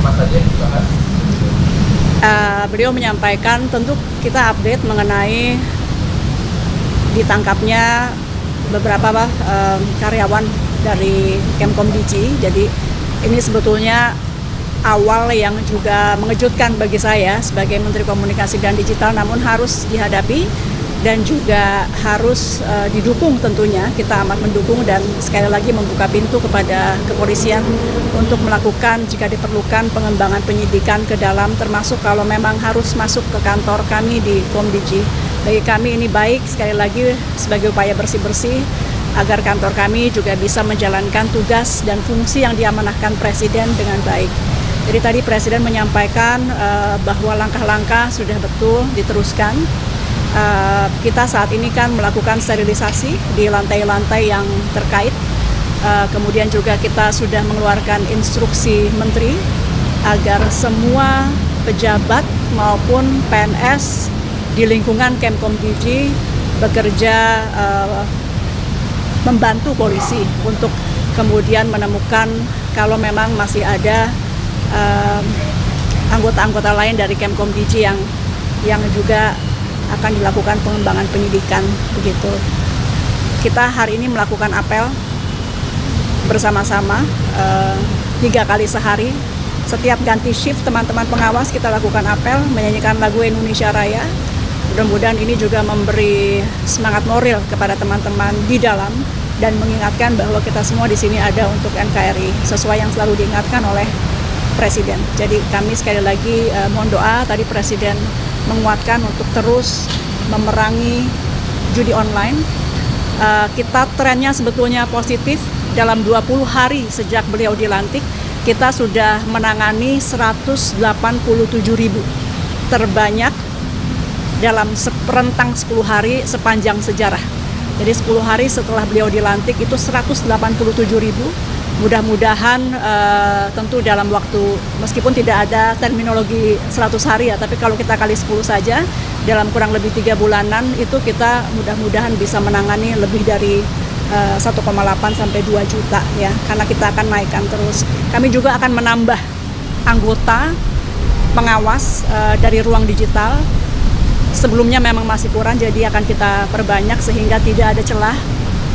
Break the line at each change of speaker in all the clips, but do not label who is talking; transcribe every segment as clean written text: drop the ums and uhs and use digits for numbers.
apa saja yang dibahas?
Beliau menyampaikan tentu kita update mengenai ditangkapnya beberapa karyawan dari Kemkom Digi. Jadi ini sebetulnya awal yang juga mengejutkan bagi saya sebagai Menteri Komunikasi dan Digital, namun harus dihadapi dan juga harus didukung tentunya. Kita amat mendukung dan sekali lagi membuka pintu kepada kepolisian untuk melakukan jika diperlukan pengembangan penyidikan ke dalam, termasuk kalau memang harus masuk ke kantor kami di Komdigi. Bagi kami ini baik, sekali lagi sebagai upaya bersih-bersih agar kantor kami juga bisa menjalankan tugas dan fungsi yang diamanahkan Presiden dengan baik. Jadi tadi Presiden menyampaikan bahwa langkah-langkah sudah betul diteruskan. Kita saat ini kan melakukan sterilisasi di lantai-lantai yang terkait. Kemudian juga kita sudah mengeluarkan instruksi Menteri agar semua pejabat maupun PNS di lingkungan Kemkom Digi bekerja membantu polisi untuk kemudian menemukan kalau memang masih ada anggota-anggota lain dari Kemkom Digi yang juga akan dilakukan pengembangan penyidikan begitu. Kita hari ini melakukan apel bersama-sama 3 kali sehari. Setiap ganti shift teman-teman pengawas kita lakukan apel menyanyikan lagu Indonesia Raya. Mudah-mudahan ini juga memberi semangat moral kepada teman-teman di dalam dan mengingatkan bahwa kita semua di sini ada untuk NKRI sesuai yang selalu diingatkan oleh Presiden. Jadi kami sekali lagi mohon doa, tadi Presiden menguatkan untuk terus memerangi judi online. Kita trennya sebetulnya positif. Dalam 20 hari sejak beliau dilantik, kita sudah menangani 187.000, terbanyak dalam rentang 10 hari sepanjang sejarah. Jadi 10 hari setelah beliau dilantik itu 187.000. Mudah-mudahan tentu dalam waktu, meskipun tidak ada terminologi 100 hari ya, tapi kalau kita kali 10 saja, dalam kurang lebih 3 bulanan itu kita mudah-mudahan bisa menangani lebih dari 1,8 sampai 2 juta ya, karena kita akan naikkan terus. Kami juga akan menambah anggota pengawas dari ruang digital. Sebelumnya memang masih kurang, jadi akan kita perbanyak sehingga tidak ada celah.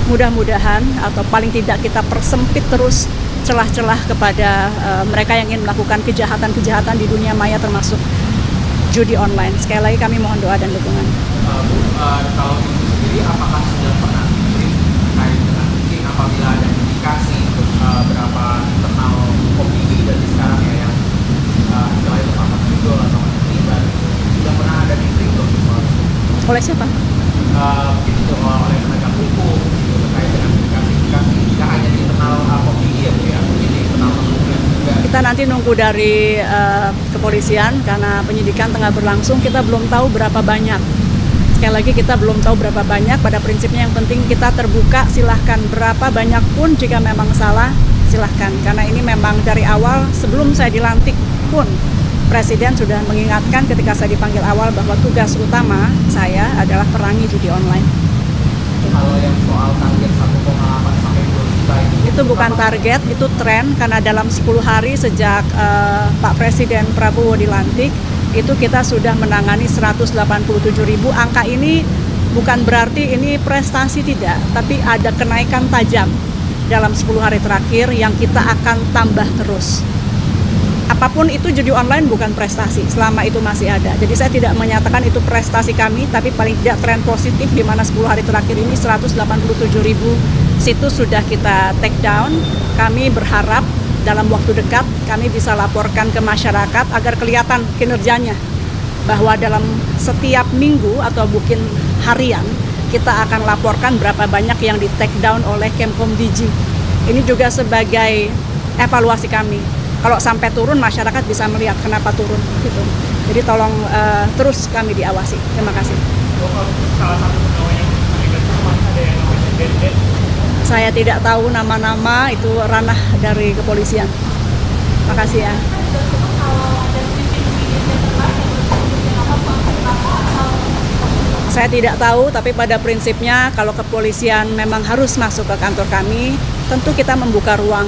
Mudah-mudahan atau paling tidak kita persempit terus celah-celah kepada mereka yang ingin melakukan kejahatan-kejahatan di dunia maya termasuk judi online. Sekali lagi kami mohon doa dan dukungan.
Kalau Ibu sendiri apakah sudah pernah dibrief terkait dengan mungkin apabila ada indikasi untuk berapa internal Komdigi dari sekarang ya yang istilahnya terpapar judul atau terlibat, sudah pernah ada dibrief belum?
Oleh siapa?
Mungkin itu oleh penegak hukum gitu, terkait dengan indikasi-indikasi tidak hanya di internal Komdigi ya Bu ya, mungkin di internal kepolisian juga.
Kita nanti nunggu dari kepolisian karena penyidikan tengah berlangsung, kita belum tahu berapa banyak. Sekali lagi kita belum tahu berapa banyak, pada prinsipnya yang penting kita terbuka, silahkan berapa banyak pun jika memang salah silahkan. Karena ini memang dari awal sebelum saya dilantik pun Presiden sudah mengingatkan ketika saya dipanggil awal bahwa tugas utama saya adalah perangi judi online.
Kalau yang soal target 1,8 sampai 2 juta
itu bukan target, itu tren karena dalam 10 hari sejak Pak Presiden Prabowo dilantik itu kita sudah menangani 187.000. Angka ini bukan berarti ini prestasi tidak, tapi ada kenaikan tajam dalam 10 hari terakhir yang kita akan tambah terus. Apapun itu judi online bukan prestasi selama itu masih ada. Jadi saya tidak menyatakan itu prestasi kami, tapi paling tidak tren positif di mana 10 hari terakhir ini 187.000 situs sudah kita take down. Kami berharap dalam waktu dekat kami bisa laporkan ke masyarakat agar kelihatan kinerjanya. Bahwa dalam setiap minggu atau mungkin harian kita akan laporkan berapa banyak yang di take down oleh Kemkom Digi. Ini juga sebagai evaluasi kami. Kalau sampai turun, masyarakat bisa melihat kenapa turun gitu. Jadi tolong terus kami diawasi. Terima kasih.
Salah satu pegawai yang terlibat itu ada yang namanya Den.
Saya tidak tahu nama-nama, itu ranah dari kepolisian. Terima kasih ya. Saya tidak tahu, tapi pada prinsipnya kalau kepolisian memang harus masuk ke kantor kami, tentu kita membuka ruang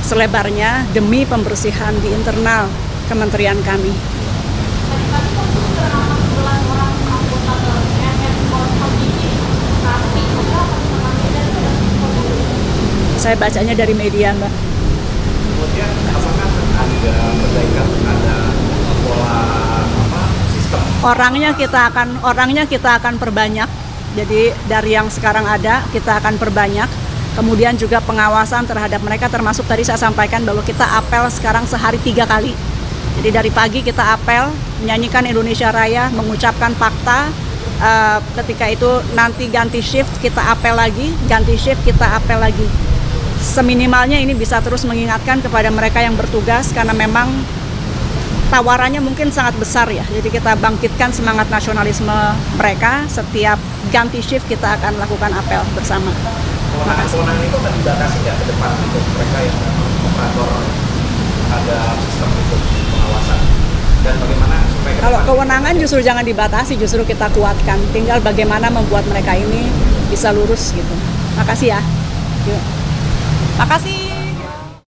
selebarnya demi pembersihan di internal kementerian kami. Saya bacanya dari media, Mbak.
Kemudian apakah ada perbaikan, ada pola sistem?
Orangnya kita akan perbanyak. Jadi dari yang sekarang ada kita akan perbanyak. Kemudian juga pengawasan terhadap mereka, termasuk tadi saya sampaikan bahwa kita apel sekarang sehari 3 kali. Jadi dari pagi kita apel, menyanyikan Indonesia Raya, mengucapkan fakta. Ketika itu nanti ganti shift kita apel lagi, ganti shift kita apel lagi. Seminimalnya ini bisa terus mengingatkan kepada mereka yang bertugas, karena memang tawarannya mungkin sangat besar ya. Jadi kita bangkitkan semangat nasionalisme mereka. Setiap ganti shift kita akan lakukan apel bersama.
Kewenangan itu akan dibatasi nggak ke depan untuk mereka yang operator ada sistem untuk pengawasan? Dan bagaimana supaya
kalau kewenangan justru jangan dibatasi, justru kita kuatkan. Tinggal bagaimana membuat mereka ini bisa lurus gitu. Makasih ya. Yuk. Makasih.